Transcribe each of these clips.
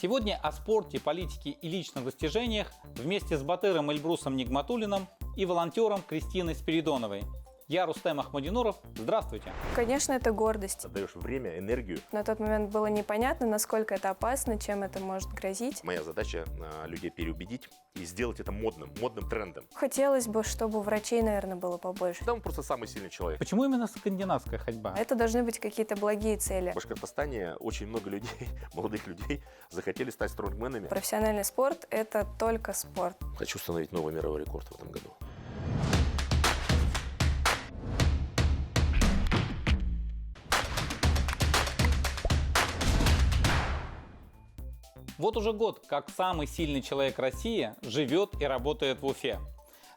Сегодня о спорте, политике и личных достижениях вместе с батыром Эльбрусом Нигматуллиным и волонтером Кристиной Спиридоновой. Я Рустем Ахмадинуров. Здравствуйте. Конечно, это гордость. Отдаешь время, энергию. На тот момент было непонятно, насколько это опасно, чем это может грозить. Моя задача людей переубедить и сделать это модным трендом. Хотелось бы, чтобы у врачей, наверное, было побольше. Да, он просто самый сильный человек. Почему именно скандинавская ходьба? Это должны быть какие-то благие цели. В Башкортостане очень много людей, молодых людей, захотели стать стронгменами. Профессиональный спорт – это только спорт. Хочу установить новый мировой рекорд в этом году. Вот уже год, как самый сильный человек России живет и работает в Уфе.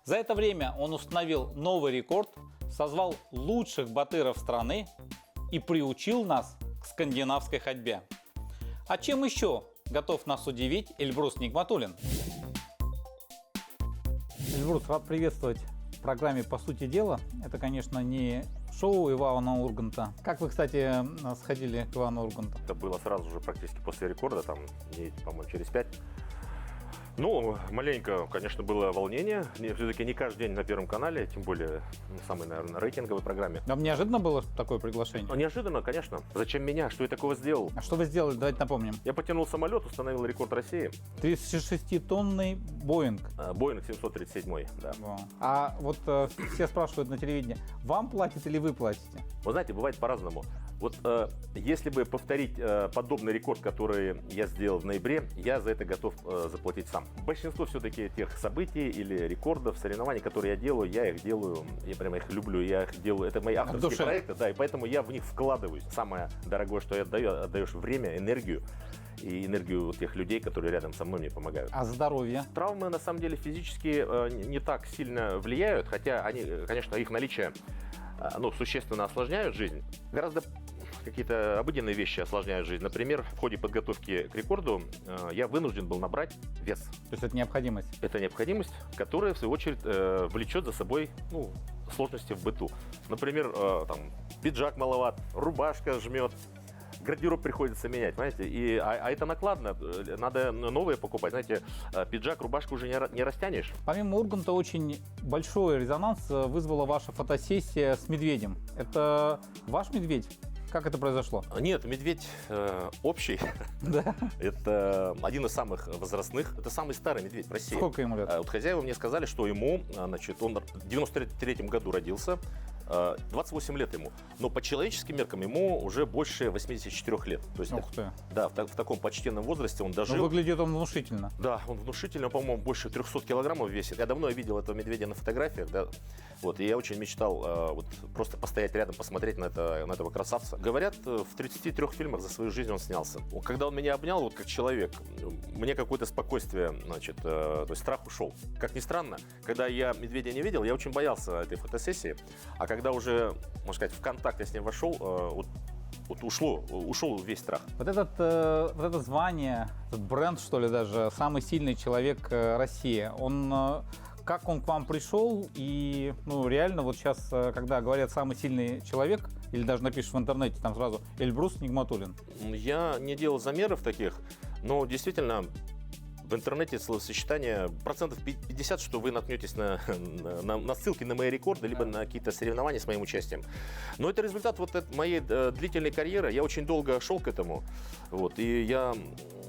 За это время он установил новый рекорд, созвал лучших батыров страны и приучил нас к скандинавской ходьбе. А чем еще готов нас удивить Эльбрус Нигматуллин? Эльбрус, рад приветствовать в программе «По сути дела». Это, конечно, не шоу Ивана Урганта. Как вы, кстати, сходили к Ивану Урганту? Это было сразу же практически после рекорда, там, дней, по-моему, через 5. Ну, маленько, конечно, было волнение. Все-таки не каждый день на Первом канале, тем более самой, наверное, рейтинговой программе. Вам неожиданно было такое приглашение? Неожиданно, конечно. Зачем меня? Что я такого сделал? А что вы сделали? Давайте напомним. Я потянул самолет, установил рекорд России. 36-тонный Боинг. Боинг 737, да. А вот все спрашивают на телевидении, вам платят или вы платите? Вы знаете, бывает по-разному. Вот если бы повторить подобный рекорд, который я сделал в ноябре, я за это готов заплатить сам. Большинство все-таки тех событий или рекордов, соревнований, которые я делаю, я прямо их люблю, я их делаю. Это мои авторские проекты, да, и поэтому я в них вкладываюсь. Самое дорогое, что я отдаю, отдаешь время, энергию. И энергию тех людей, которые рядом со мной мне помогают. А здоровье? Травмы, на самом деле, физически не так сильно влияют, хотя они, конечно, их наличие существенно осложняют жизнь. Гораздо какие-то обыденные вещи осложняют жизнь. Например, в ходе подготовки к рекорду я вынужден был набрать вес. То есть это необходимость? Это необходимость, которая, в свою очередь, влечет за собой сложности в быту. Например, пиджак маловат, рубашка жмет. Гардероб приходится менять, понимаете, а это накладно, надо новые покупать, знаете, пиджак, рубашку уже не растянешь. Помимо Урганта очень большой резонанс вызвала ваша фотосессия с медведем. Это ваш медведь? Как это произошло? Нет, медведь общий. Да. Это один из самых возрастных. Это самый старый медведь в России. Сколько ему лет? Вот хозяева мне сказали, что ему, он в 93-м году родился, 28 лет ему. Но по человеческим меркам ему уже больше 84 лет. То есть, ух ты. Да, в таком почтенном возрасте он дожил. Но выглядит он внушительно. Да, он внушительно, по-моему, больше 300 килограммов весит. Я давно видел этого медведя на фотографиях, да. И я очень мечтал просто постоять рядом, посмотреть на этого красавца. Говорят, в 33 фильмах за свою жизнь он снялся. Когда он меня обнял, как человек, мне какое-то спокойствие, то есть страх ушел. Как ни странно, когда я медведя не видел, я очень боялся этой фотосессии. А когда уже, можно сказать, в контакт я с ним вошел, ушел весь страх. Вот это звание, этот бренд, что ли, даже, самый сильный человек России, как он к вам пришел? И реально вот сейчас, когда говорят «самый сильный человек», или даже напишешь в интернете, там сразу «Эльбрус Нигматуллин». Я не делал замеров таких, но действительно в интернете словосочетание 50%, что вы наткнетесь на ссылки на мои рекорды, либо на какие-то соревнования с моим участием. Но это результат моей длительной карьеры. Я очень долго шел к этому. И я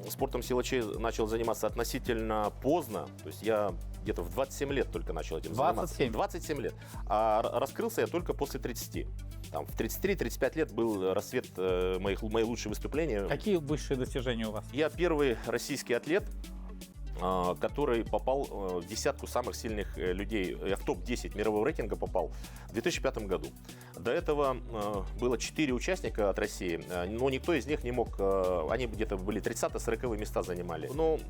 спортом силачей начал заниматься относительно поздно. То есть я где-то в 27 лет только начал этим заниматься. 27 лет. А раскрылся я только после 30. В 33-35 лет был расцвет мои лучшие выступления. Какие высшие достижения у вас? Я первый российский атлет, который попал в десятку самых сильных людей, я в топ-10 мирового рейтинга попал в 2005 году. До этого было 4 участника от России, но никто из них не мог, они где-то были 30-40 места занимали. Но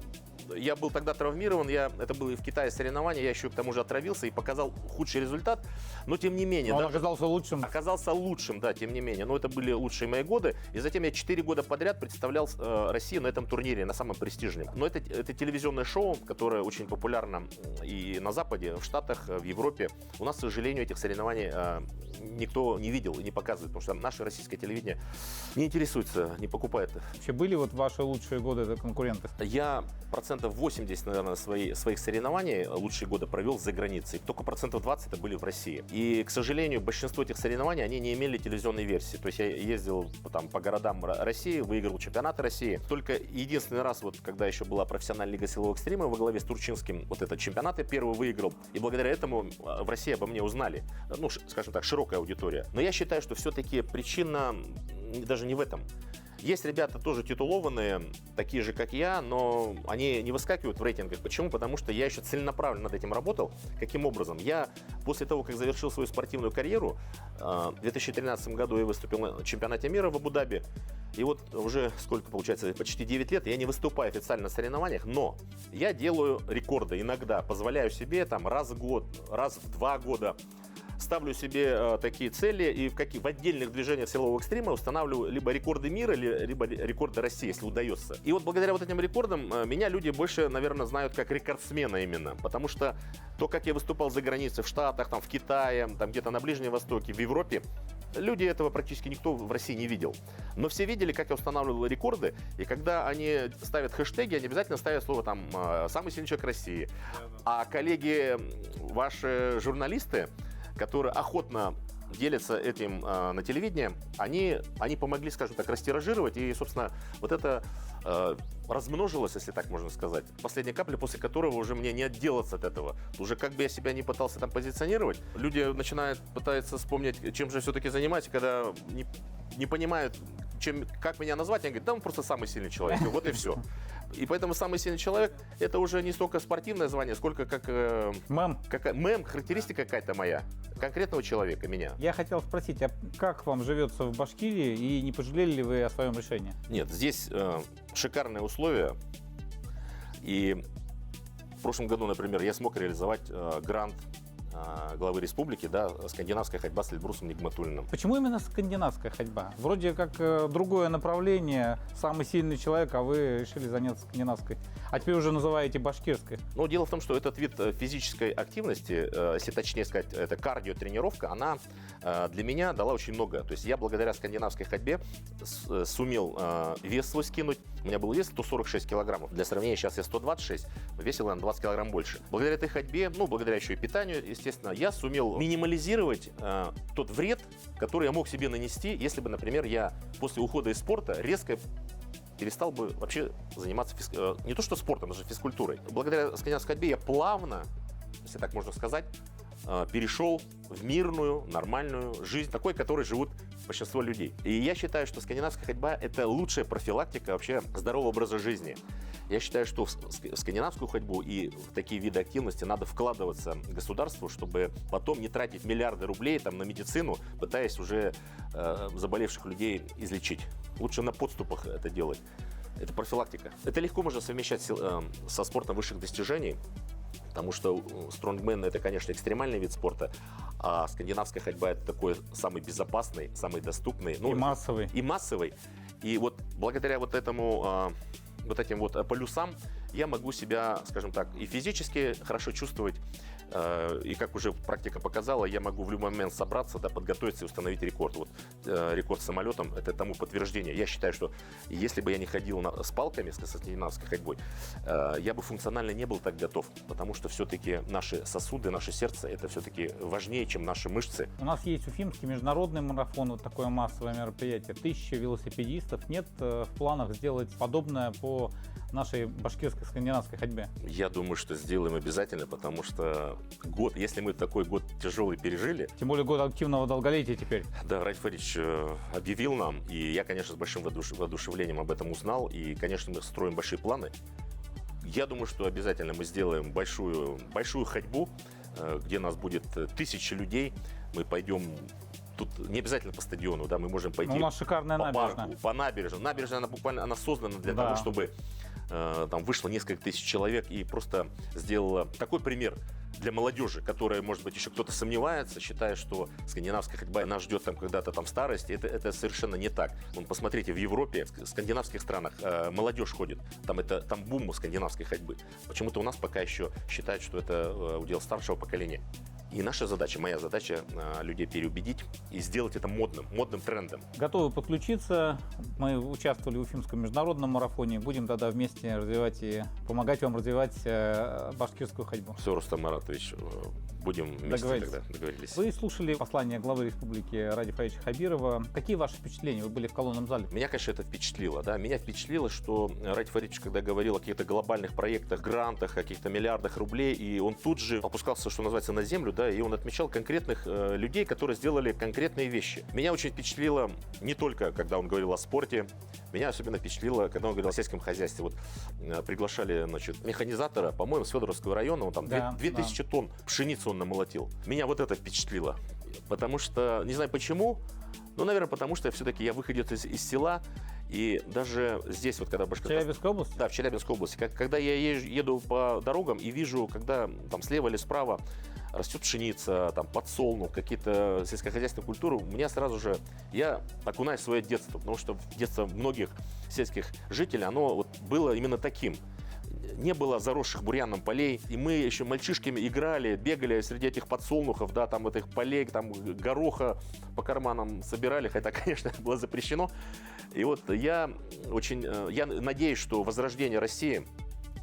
я был тогда травмирован, это было и в Китае соревнования, я еще к тому же отравился и показал худший результат, но тем не менее. Он даже оказался лучшим. Оказался лучшим, да, тем не менее. Но это были лучшие мои годы. И затем я 4 года подряд представлял Россию на этом турнире, на самом престижном. Но это телевизионное шоу, которое очень популярно и на Западе, в Штатах, в Европе. У нас, к сожалению, этих соревнований никто не видел и не показывает, потому что наше российское телевидение не интересуется, не покупает. Вообще были вот ваши лучшие годы, это конкуренты? Я 80%, наверное, своих соревнований лучшие годы провел за границей. Только 20% это были в России. И, к сожалению, большинство этих соревнований, они не имели телевизионной версии. То есть я ездил там по городам России, выиграл чемпионаты России. Только единственный раз, вот когда еще была профессиональная лига силового экстрима во главе с Турчинским, вот этот чемпионат я первый выиграл. И благодаря этому в России обо мне узнали. Ну, скажем так, широкая аудитория. Но я считаю, что все-таки причина даже не в этом. Есть ребята тоже титулованные, такие же, как я, но они не выскакивают в рейтингах. Почему? Потому что я еще целенаправленно над этим работал. Каким образом? Я после того, как завершил свою спортивную карьеру, в 2013 году я выступил на чемпионате мира в Абу-Даби. И вот уже, сколько получается, почти 9 лет я не выступаю официально на соревнованиях, но я делаю рекорды иногда, позволяю себе там раз в год, раз в 2 года. Ставлю себе такие цели и в отдельных движениях силового экстрима устанавливаю либо рекорды мира, либо рекорды России, если удается. И вот благодаря вот этим рекордам меня люди больше, наверное, знают как рекордсмена именно. Потому что то, как я выступал за границей, в Штатах, там, в Китае, там, где-то на Ближнем Востоке, в Европе, люди этого практически никто в России не видел. Но все видели, как я устанавливал рекорды. И когда они ставят хэштеги, они обязательно ставят слово там «самый сильный человек России». А коллеги, ваши журналисты, которые охотно делятся этим на телевидении, они помогли, скажем так, растиражировать, и, собственно, вот это размножилось, если так можно сказать. Последняя капля, после которого уже мне не отделаться от этого. Уже как бы я себя не пытался там позиционировать, люди пытаются вспомнить, чем же все-таки занимаюсь, когда не понимают, как меня назвать, они говорят, да он просто самый сильный человек, и вот и все. И поэтому самый сильный человек — это уже не столько спортивное звание, сколько как мем, характеристика какая-то моя, конкретного человека, меня. Я хотел спросить, а как вам живется в Башкирии и не пожалели ли вы о своем решении? Нет, здесь шикарные условия. И в прошлом году, например, я смог реализовать грант главы республики, да, скандинавская ходьба с Эльбрусом Нигматуллиным. Почему именно скандинавская ходьба? Вроде как другое направление, самый сильный человек, а вы решили заняться скандинавской. А теперь уже называете башкирской. Но дело в том, что этот вид физической активности, если точнее сказать, это кардиотренировка, она для меня дала очень много. То есть я благодаря скандинавской ходьбе сумел вес свой скинуть. У меня был вес 146 килограммов. Для сравнения, сейчас я 126, весил я на 20 килограмм больше. Благодаря этой ходьбе, благодаря еще и питанию, естественно, я сумел минимализировать тот вред, который я мог себе нанести, если бы, например, я после ухода из спорта резко перестал бы вообще заниматься не то что спортом, даже физкультурой. Благодаря скандинавской ходьбе я плавно, если так можно сказать, перешел в мирную, нормальную жизнь, такой, которой живут большинство людей. И я считаю, что скандинавская ходьба – это лучшая профилактика вообще здорового образа жизни. Я считаю, что в скандинавскую ходьбу и в такие виды активности надо вкладываться государству, чтобы потом не тратить миллиарды рублей там, на медицину, пытаясь уже заболевших людей излечить. Лучше на подступах это делать. Это профилактика. Это легко можно совмещать со спортом высших достижений, потому что стронгмен – это, конечно, экстремальный вид спорта, а скандинавская ходьба – это такой самый безопасный, самый доступный. И массовый. И массовый. И вот благодаря вот этому, вот этим вот полюсам я могу себя, скажем так, и физически хорошо чувствовать, и как уже практика показала, я могу в любой момент собраться, да, подготовиться и установить рекорд. Вот рекорд с самолетом – это тому подтверждение. Я считаю, что если бы я не ходил с палками, с скандинавской ходьбой, я бы функционально не был так готов, потому что все-таки наши сосуды, наше сердце – это все-таки важнее, чем наши мышцы. У нас есть Уфимский международный марафон, вот такое массовое мероприятие, 1000 велосипедистов. Нет в планах сделать подобное по нашей башкирской скандинавской ходьбе? Я думаю, что сделаем обязательно, потому что год, если мы такой год тяжелый пережили... Тем более год активного долголетия теперь. Да, Раиль Фаридович объявил нам, и я, конечно, с большим воодушевлением об этом узнал, и, конечно, мы строим большие планы. Я думаю, что обязательно мы сделаем большую ходьбу, где нас будет 1000 людей, мы пойдем... Тут не обязательно по стадиону, да, мы можем пойти у нас шикарная по набережная. Парку, по набережной. Набережная, она буквально создана для того, чтобы там вышло несколько тысяч человек и просто сделала такой пример для молодежи, которая, может быть, еще кто-то сомневается, считая, что скандинавская ходьба нас ждет там когда-то там старость. Это совершенно не так. Вон, посмотрите, в Европе, в скандинавских странах молодежь ходит. Там бум скандинавской ходьбы. Почему-то у нас пока еще считают, что это удел старшего поколения. И наша задача, моя задача, людей переубедить и сделать это модным трендом. Готовы подключиться. Мы участвовали в Уфимском международном марафоне. Будем тогда вместе развивать и помогать вам развивать башкирскую ходьбу. Все, Рустам Маратович, будем вместе тогда договорились. Вы слушали послание главы республики Ради Фаича Хабирова. Какие ваши впечатления? Вы были в колонном зале. Меня, конечно, это впечатлило. Да? Меня впечатлило, что Ради Фаритович, когда говорил о каких-то глобальных проектах, грантах, о каких-то миллиардах рублей, и он тут же опускался, что называется, на землю, да, и он отмечал конкретных людей, которые сделали конкретные вещи. Меня очень впечатлило не только, когда он говорил о спорте, меня особенно впечатлило, когда он говорил о сельском хозяйстве. Вот приглашали, значит, механизатора, по-моему, с Федоровского района, он там 2000 тонн пшеницы он намолотил. Меня вот это впечатлило. Потому что, не знаю почему, но, наверное, потому что все-таки я выходец из села, и даже здесь, вот когда Башкортостан... Челябинской области? Да, в Челябинской области. Когда я еду по дорогам и вижу, когда там слева или справа растет пшеница, там подсолнух, какие-то сельскохозяйственные культуры, у меня сразу же, я окунаюсь в свое детство, потому что детство многих сельских жителей, оно вот было именно таким. Не было заросших бурьяном полей, и мы еще мальчишками играли, бегали среди этих подсолнухов, да, там этих полей, там гороха по карманам собирали, хотя, конечно, это было запрещено. И вот я надеюсь, что возрождение России,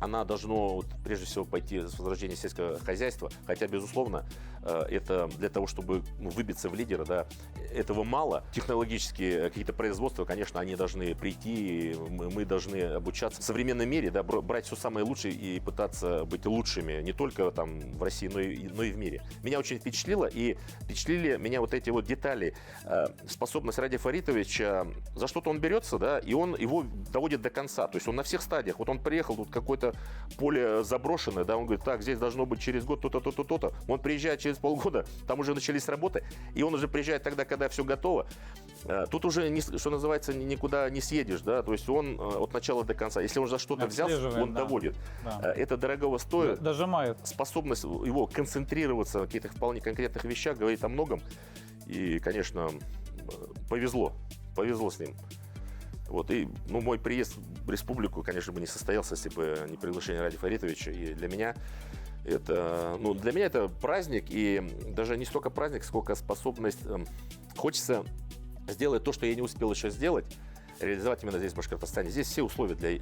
она должно вот, прежде всего пойти с возрождения сельского хозяйства, хотя, безусловно, это для того, чтобы выбиться в лидера, да, этого мало. Технологические какие-то производства, конечно, они должны прийти, мы должны обучаться в современном мире, да, брать все самое лучшее и пытаться быть лучшими не только там в России, но и в мире. Меня очень впечатлило, и впечатлили меня вот эти вот детали. Способность Ради Фаритовича, за что-то он берется, да, и он его доводит до конца. То есть он на всех стадиях. Вот он приехал, тут какое-то поле заброшенное, да, он говорит, так, здесь должно быть через год то-то, то-то, то-то. Он приезжает через полгода, там уже начались работы, и он уже приезжает тогда, когда все готово. Тут уже, что называется, никуда не съедешь, да, то есть он от начала до конца. Если он за что-то взялся, он доводит. Да. Это дорогого стоит. Дожимает. Способность его концентрироваться на каких-то вполне конкретных вещах говорит о многом. И, конечно, повезло с ним. Вот, и, мой приезд в республику, конечно, бы не состоялся, если бы не приглашение Ради Фаритовича. И для меня это праздник, и даже не столько праздник, сколько способность. Хочется сделать то, что я не успел еще сделать, реализовать именно здесь, в Башкортостане. Здесь все условия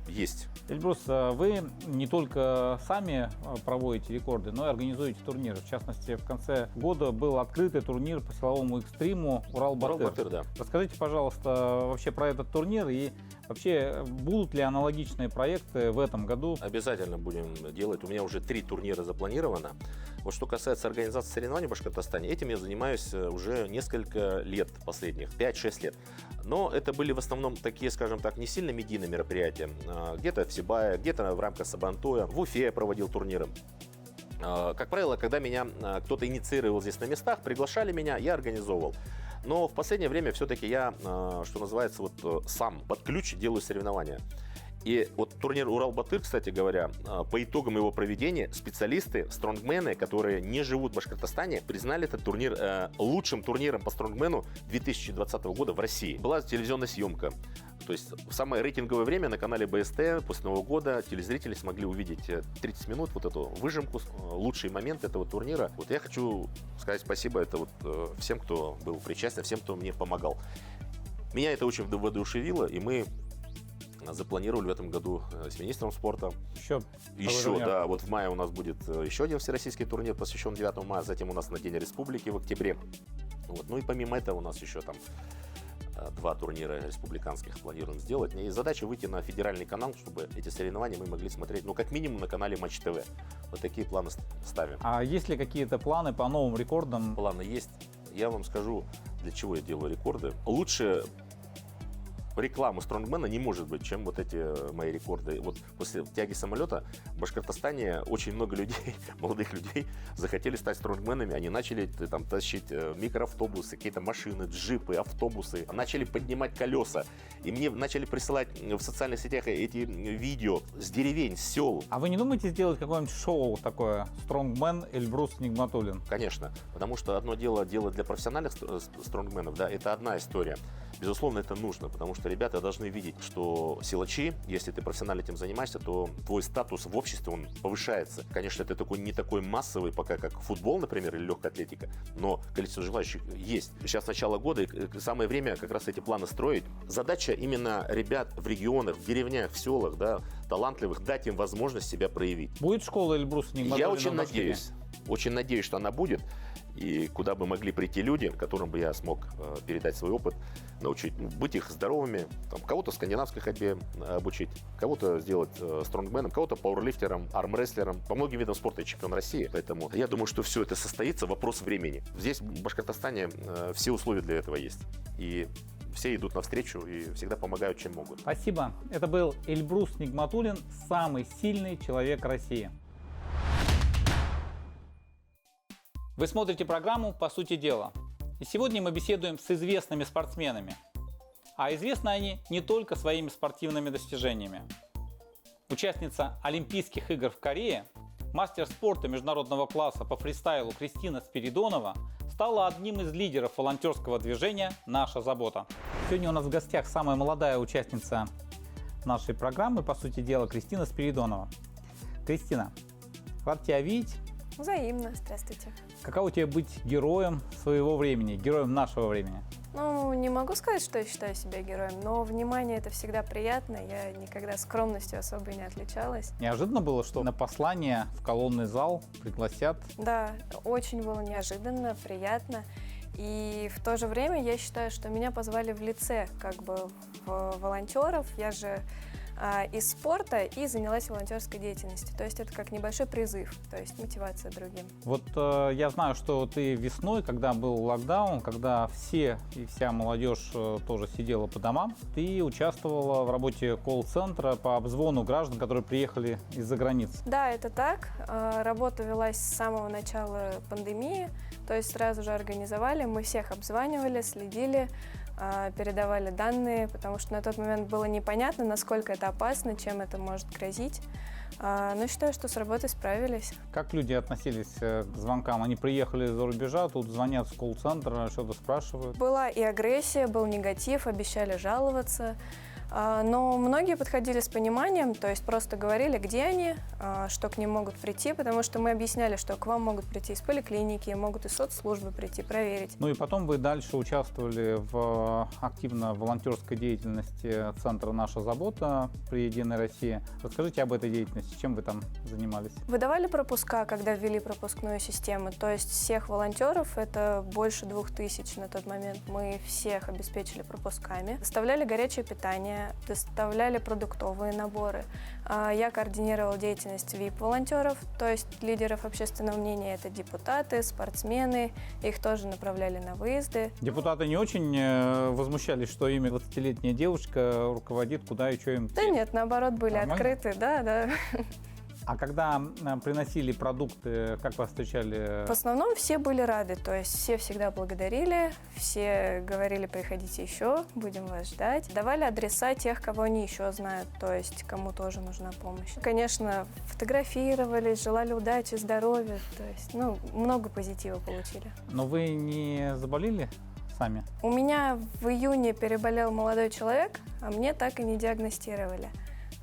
есть. Эльбрус, вы не только сами проводите рекорды, но и организуете турниры. В частности, в конце года был открытый турнир по силовому экстриму Урал-Батыр. Да. Расскажите, пожалуйста, вообще про этот турнир и вообще будут ли аналогичные проекты в этом году? Обязательно будем делать. У меня уже 3 турнира запланировано. Вот что касается организации соревнований в Башкортостане, этим я занимаюсь уже несколько лет последних, 5-6 лет. Но это были в основном такие, скажем так, не сильно медийные мероприятия. Где-то в Сибае, где-то в рамках Сабантуя. В Уфе я проводил турниры. Как правило, когда меня кто-то инициировал здесь на местах, приглашали меня, я организовывал. Но в последнее время все-таки я, что называется, сам под ключ делаю соревнования. И вот турнир Урал-Батыр, кстати говоря, по итогам его проведения специалисты, стронгмены, которые не живут в Башкортостане, признали этот турнир лучшим турниром по стронгмену 2020 года в России. Была телевизионная съемка. То есть в самое рейтинговое время на канале БСТ после Нового года телезрители смогли увидеть 30 минут вот эту выжимку, лучший момент этого турнира. Вот я хочу сказать спасибо всем, кто был причастен, всем, кто мне помогал. Меня это очень воодушевило, и мы запланировали в этом году с министром спорта. Еще, да. Вот в мае у нас будет еще один всероссийский турнир, посвящен 9 мая. Затем у нас на День Республики в октябре. Вот. Ну и помимо этого у нас еще там 2 турнира республиканских планируем сделать. И задача выйти на федеральный канал, чтобы эти соревнования мы могли смотреть, как минимум на канале Матч ТВ. Вот такие планы ставим. А есть ли какие-то планы по новым рекордам? Планы есть. Я вам скажу, для чего я делаю рекорды. Лучше рекламы стронгмена не может быть, чем вот эти мои рекорды. Вот после тяги самолета в Башкортостане очень много людей, молодых людей, захотели стать стронгменами. Они начали там тащить микроавтобусы, какие-то машины, джипы, автобусы. Начали поднимать колеса. И мне начали присылать в социальных сетях эти видео с деревень, с сел. А вы не думаете сделать какое-нибудь шоу такое? Стронгмен Эльбрус Нигматуллин? Конечно, потому что одно дело делать для профессиональных стронгменов, да, это одна история. Безусловно, это нужно, потому что ребята должны видеть, что силачи, если ты профессионально этим занимаешься, то твой статус в обществе, он повышается. Конечно, это не такой массовый пока, как футбол, например, или легкая атлетика, но количество желающих есть. Сейчас начало года, и самое время как раз эти планы строить. Задача именно ребят в регионах, в деревнях, в селах, да, талантливых, дать им возможность себя проявить. Будет школа Эльбруса Нигматуллина? Я очень надеюсь, что она будет. И куда бы могли прийти люди, которым бы я смог передать свой опыт, научить быть их здоровыми, там, кого-то в скандинавской ходьбе обучить, кого-то сделать стронгменом, кого-то пауэрлифтером, армрестлером. По многим видам спорта я чемпион России, поэтому я думаю, что все это состоится, вопрос времени. Здесь, в Башкортостане, все условия для этого есть. И все идут навстречу и всегда помогают, чем могут. Спасибо. Это был Эльбрус Нигматуллин, самый сильный человек России. Вы смотрите программу «По сути дела». И сегодня мы беседуем с известными спортсменами. А известны они не только своими спортивными достижениями. Участница Олимпийских игр в Корее, мастер спорта международного класса по фристайлу Кристина Спиридонова стала одним из лидеров волонтерского движения «Наша забота». Сегодня у нас в гостях самая молодая участница нашей программы «По сути дела» Кристина Спиридонова. Кристина, рад тебя видеть. Взаимно. Здравствуйте. Каково тебе быть героем своего времени, героем нашего времени? Ну, не могу сказать, что я считаю себя героем, но внимание это всегда приятно. Я никогда скромностью особо не отличалась. Неожиданно было, что на послание в колонный зал пригласят? Да, очень было неожиданно, приятно. И в то же время я считаю, что меня позвали в лице как бы в волонтеров. Я же из спорта и занялась волонтерской деятельностью. То есть это как небольшой призыв, то есть мотивация другим. Вот я знаю, что ты весной, когда был локдаун, когда все и вся молодежь тоже сидела по домам, ты участвовала в работе колл-центра по обзвону граждан, которые приехали из-за границы. Да, это так. Работа велась с самого начала пандемии, то есть сразу же организовали, мы всех обзванивали, следили, передавали данные, потому что на тот момент было непонятно, насколько это опасно, чем это может грозить. Но считаю, что с работой справились. Как люди относились к звонкам? Они приехали из-за рубежа, тут звонят с колл-центра, что-то спрашивают. Была и агрессия, был негатив, обещали жаловаться. Но многие подходили с пониманием, то есть просто говорили, где они, что к ним могут прийти, потому что мы объясняли, что к вам могут прийти из поликлиники, могут из соцслужбы прийти, проверить. Ну и потом вы дальше участвовали в активно волонтерской деятельности центра «Наша забота» при «Единой России». Расскажите об этой деятельности, чем вы там занимались? Выдавали пропуска, когда ввели пропускную систему, то есть всех волонтеров, это больше 2000 на тот момент, мы всех обеспечили пропусками, доставляли горячее питание, доставляли продуктовые наборы. Я координировала деятельность VIP-волонтеров, то есть лидеров общественного мнения, это депутаты, спортсмены, их тоже направляли на выезды. Депутаты не очень возмущались, что ими 20-летняя девушка руководит, куда и что им? Да нет, наоборот, были Нормально? открыты, да. А когда приносили продукты, как вас встречали? В основном все были рады, то есть все всегда благодарили, все говорили, приходите еще, будем вас ждать. Давали адреса тех, кого они еще знают, то есть кому тоже нужна помощь. Конечно, фотографировались, желали удачи, здоровья, то есть, много позитива получили. Но вы не заболели сами? У меня в июне переболел молодой человек, а мне так и не диагностировали.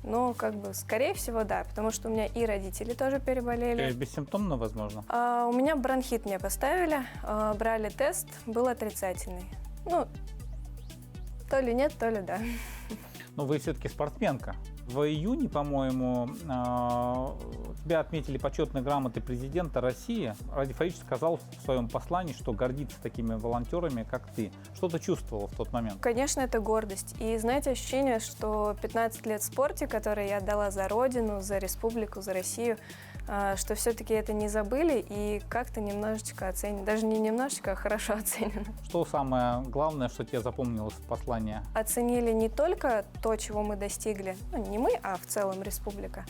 Ну, скорее всего, да, потому что у меня и родители тоже переболели. Бессимптомно, возможно? У меня бронхит мне поставили, брали тест, был отрицательный. То ли нет, то ли да. Но вы все-таки спортсменка. В июне, по-моему, тебя отметили почетной грамотой президента России. Ради Фарич сказал в своем послании, что гордится такими волонтерами, как ты. Что ты чувствовала в тот момент? Конечно, это гордость. И знаете, ощущение, что 15 лет в спорте, которые я отдала за Родину, за республику, за Россию, что все-таки это не забыли и как-то немножечко оценено. Даже не немножечко, а хорошо оценено. Что самое главное, что тебе запомнилось в послании? Оценили не только то, чего мы достигли, ну, не мы, а в целом республика,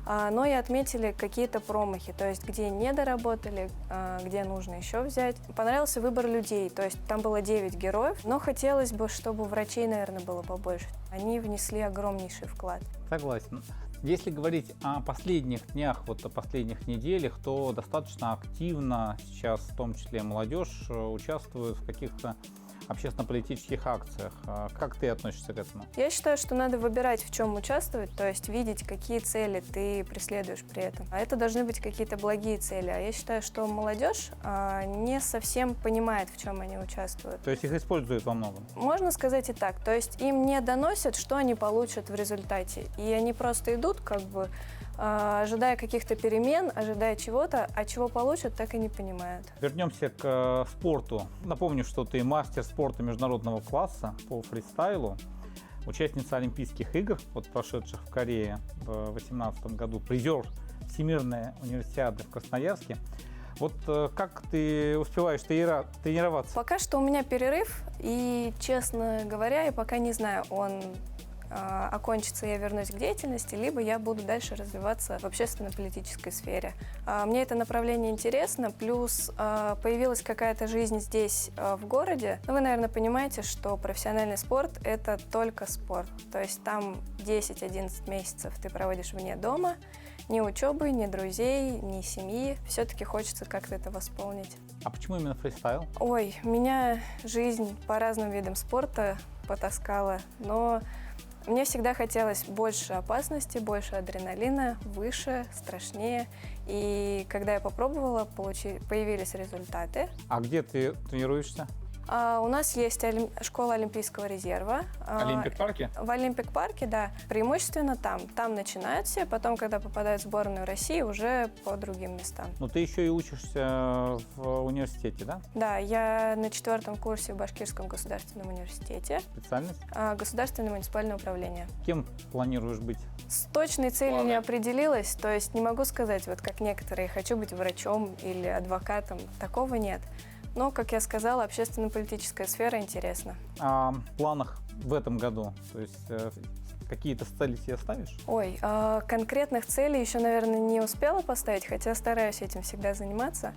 но и отметили какие-то промахи, то есть где не доработали, где нужно еще взять. Понравился выбор людей, то есть там было 9 героев, но хотелось бы, чтобы врачей, наверное, было побольше. Они внесли огромнейший вклад. Согласен. Если говорить о последних днях, вот о последних неделях, то достаточно активно сейчас, в том числе молодежь, участвует в каких-то общественно-политических акциях. Как ты относишься к этому? Я считаю, что надо выбирать, в чем участвовать, то есть видеть, какие цели ты преследуешь при этом. А это должны быть какие-то благие цели. А я считаю, что молодежь не совсем понимает, в чем они участвуют. То есть их используют во многом? Можно сказать и так. То есть им не доносят, что они получат в результате. И они просто идут, как бы, ожидая каких-то перемен, ожидая чего-то, а чего получат, так и не понимают. Вернемся к спорту. Напомню, что ты мастер спорта международного класса по фристайлу, участница Олимпийских игр, вот прошедших в Корее в 2018 году, призер Всемирной универсиады в Красноярске. Вот как ты успеваешь тренироваться? Пока что у меня перерыв, и, честно говоря, я пока не знаю, он окончится, я вернусь к деятельности, либо я буду дальше развиваться в общественно-политической сфере. Мне это направление интересно, плюс появилась какая-то жизнь здесь, в городе. Но вы, наверное, понимаете, что профессиональный спорт — это только спорт. То есть там 10-11 месяцев ты проводишь вне дома, ни учебы, ни друзей, ни семьи. Все-таки хочется как-то это восполнить. А почему именно фристайл? Ой, меня жизнь по разным видам спорта потаскала, но мне всегда хотелось больше опасности, больше адреналина, выше, страшнее. И когда я попробовала, появились результаты. А где ты тренируешься? У нас есть школа Олимпийского резерва. Олимпик-парке? В Олимпик-парке, да. Преимущественно там. Там начинают все, потом, когда попадают в сборную России, уже по другим местам. Но ты еще и учишься в университете, да? Да, я на 4-м курсе в Башкирском государственном университете. Специальность? Государственное муниципальное управление. Кем планируешь быть? С точной целью не определилась, то есть не могу сказать, вот как некоторые, хочу быть врачом или адвокатом, такого нет. Но, как я сказала, общественно-политическая сфера интересна. О планах в этом году, то есть какие-то цели себе ставишь? Ой, конкретных целей еще, наверное, не успела поставить, хотя стараюсь этим всегда заниматься.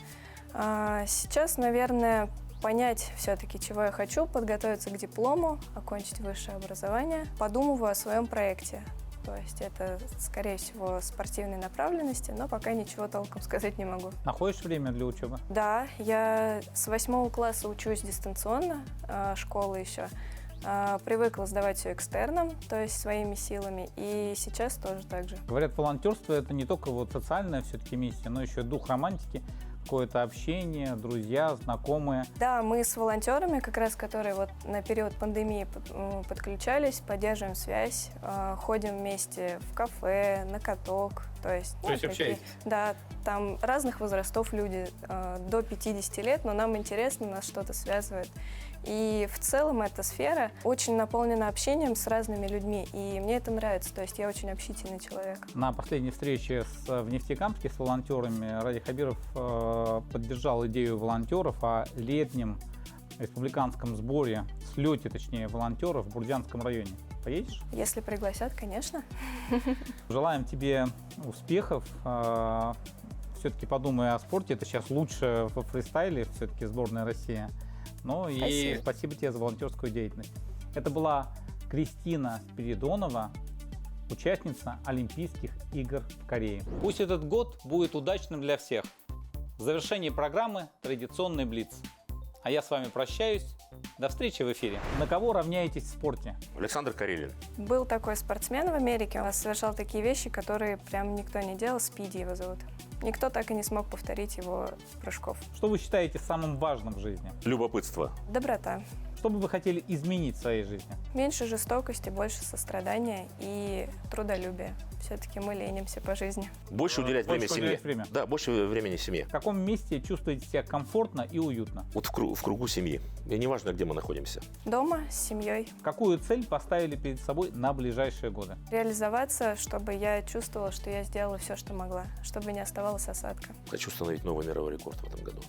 Сейчас, наверное, понять все-таки, чего я хочу, подготовиться к диплому, окончить высшее образование, подумываю о своем проекте. То есть это, скорее всего, спортивной направленности, но пока ничего толком сказать не могу. Находишь время для учебы? Да, я с 8 класса учусь дистанционно, школы еще. Привыкла сдавать все экстерном, то есть своими силами, и сейчас тоже так же. Говорят, волонтерство — это не только вот социальная все-таки миссия, но еще и дух романтики, какое-то общение, друзья, знакомые. Да, мы с волонтерами, как раз которые вот на период пандемии подключались, поддерживаем связь, ходим вместе в кафе, на каток. То есть общаетесь? Да, там разных возрастов люди, до 50 лет, но нам интересно, нас что-то связывает. И в целом эта сфера очень наполнена общением с разными людьми, и мне это нравится, то есть я очень общительный человек. На последней встрече в Нефтекамске с волонтерами Ради Хабиров поддержал идею волонтеров о летнем республиканском сборе, слете, точнее, волонтеров в Бурдянском районе. Поедешь? Если пригласят, конечно. Желаем тебе успехов. Все-таки подумай о спорте. Это сейчас лучше во фристайле, все-таки сборная России. Ну и спасибо тебе за волонтерскую деятельность. Это была Кристина Спиридонова, участница Олимпийских игр в Корее. Пусть этот год будет удачным для всех. В завершении программы традиционный блиц. А я с вами прощаюсь. До встречи в эфире. На кого равняетесь в спорте? Александр Карелин. Был такой спортсмен в Америке, он совершал такие вещи, которые прям никто не делал, Спиди его зовут. Никто так и не смог повторить его прыжков. Что вы считаете самым важным в жизни? Любопытство. Доброта. Что бы вы хотели изменить в своей жизни? Меньше жестокости, больше сострадания и трудолюбия. Все-таки мы ленимся по жизни. Больше уделять время Больше семье. уделять время. Да, больше времени семье. В каком месте чувствуете себя комфортно и уютно? Вот в кругу семьи. И неважно, где мы находимся. Дома с семьей. Какую цель поставили перед собой на ближайшие годы? Реализоваться, чтобы я чувствовала, что я сделала все, что могла, чтобы не оставалось осадка. Хочу установить новый мировой рекорд в этом году.